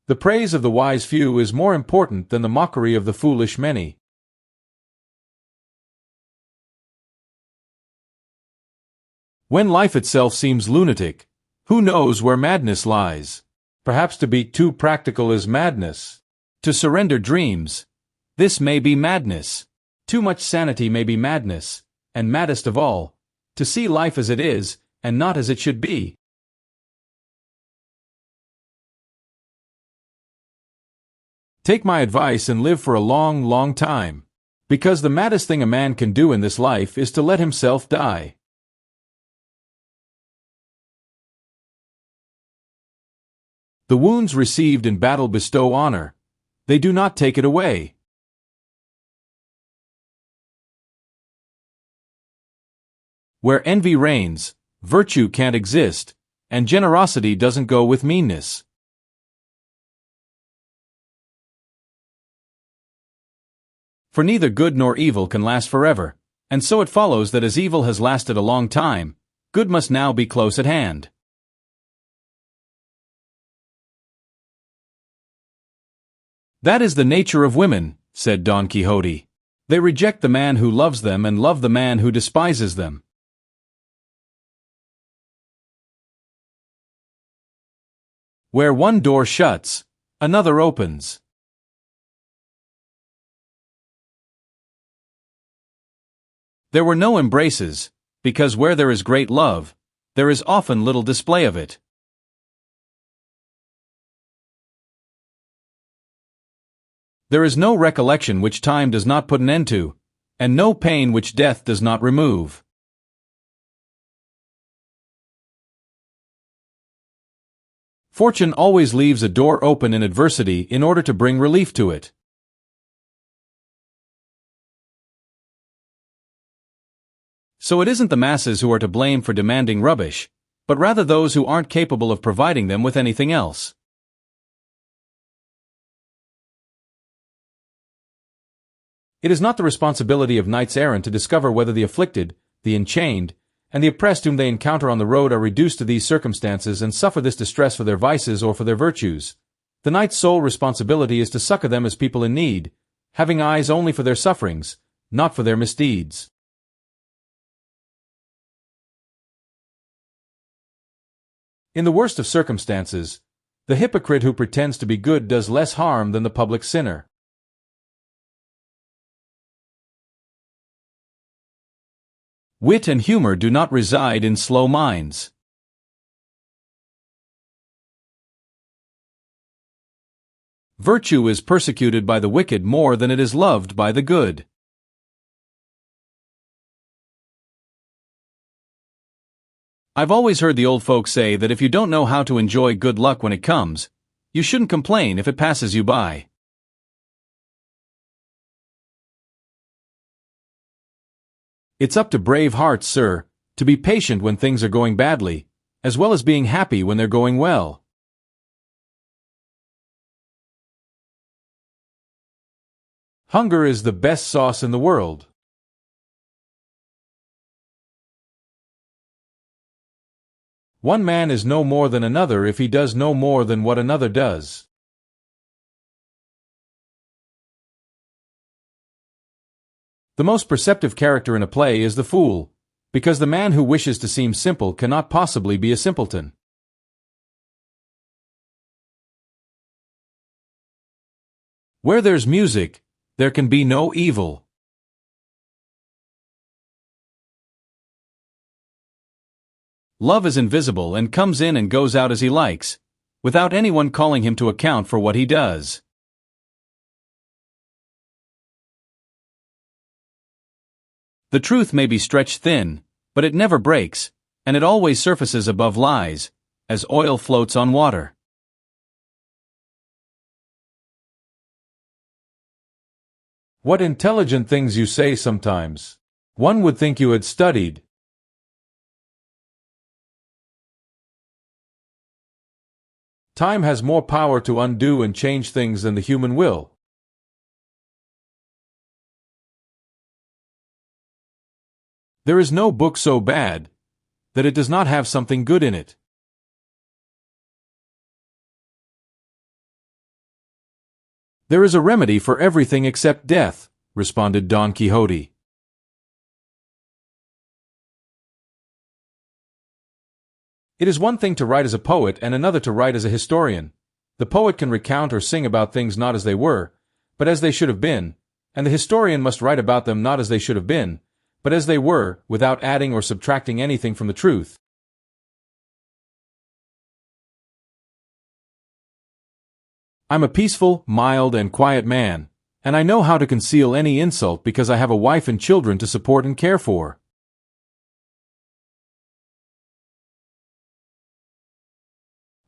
The praise of the wise few is more important than the mockery of the foolish many. When life itself seems lunatic, who knows where madness lies? Perhaps to be too practical is madness. To surrender dreams, this may be madness. Too much sanity may be madness, and maddest of all, to see life as it is, and not as it should be. Take my advice and live for a long, long time, because the maddest thing a man can do in this life is to let himself die. The wounds received in battle bestow honor. They do not take it away. Where envy reigns, virtue can't exist, and generosity doesn't go with meanness. For neither good nor evil can last forever, and so it follows that as evil has lasted a long time, good must now be close at hand. That is the nature of women, said Don Quixote. They reject the man who loves them and love the man who despises them. Where one door shuts, another opens. There were no embraces, because where there is great love, there is often little display of it. There is no recollection which time does not put an end to, and no pain which death does not remove. Fortune always leaves a door open in adversity in order to bring relief to it. So it isn't the masses who are to blame for demanding rubbish, but rather those who aren't capable of providing them with anything else. It is not the responsibility of knights-errant to discover whether the afflicted, the enchained, and the oppressed whom they encounter on the road are reduced to these circumstances and suffer this distress for their vices or for their virtues. The knight's sole responsibility is to succor them as people in need, having eyes only for their sufferings, not for their misdeeds. In the worst of circumstances, the hypocrite who pretends to be good does less harm than the public sinner. Wit and humor do not reside in slow minds. Virtue is persecuted by the wicked more than it is loved by the good. I've always heard the old folks say that if you don't know how to enjoy good luck when it comes, you shouldn't complain if it passes you by. It's up to brave hearts, sir, to be patient when things are going badly, as well as being happy when they're going well. Hunger is the best sauce in the world. One man is no more than another if he does no more than what another does. The most perceptive character in a play is the fool, because the man who wishes to seem simple cannot possibly be a simpleton. Where there's music, there can be no evil. Love is invisible and comes in and goes out as he likes, without anyone calling him to account for what he does. The truth may be stretched thin, but it never breaks, and it always surfaces above lies, as oil floats on water. What intelligent things you say sometimes. One would think you had studied. Time has more power to undo and change things than the human will. There is no book so bad that it does not have something good in it. "There is a remedy for everything except death," responded Don Quixote. It is one thing to write as a poet and another to write as a historian. The poet can recount or sing about things not as they were, but as they should have been, and the historian must write about them not as they should have been, but as they were, without adding or subtracting anything from the truth. I'm a peaceful, mild, and quiet man, and I know how to conceal any insult because I have a wife and children to support and care for.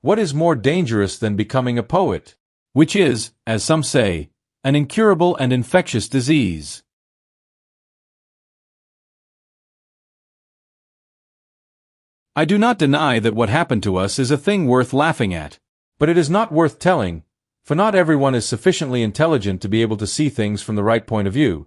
What is more dangerous than becoming a poet? Which is, as some say, an incurable and infectious disease. I do not deny that what happened to us is a thing worth laughing at, but it is not worth telling, for not everyone is sufficiently intelligent to be able to see things from the right point of view.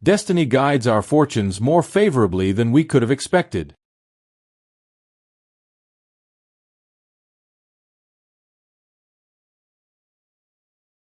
Destiny guides our fortunes more favorably than we could have expected.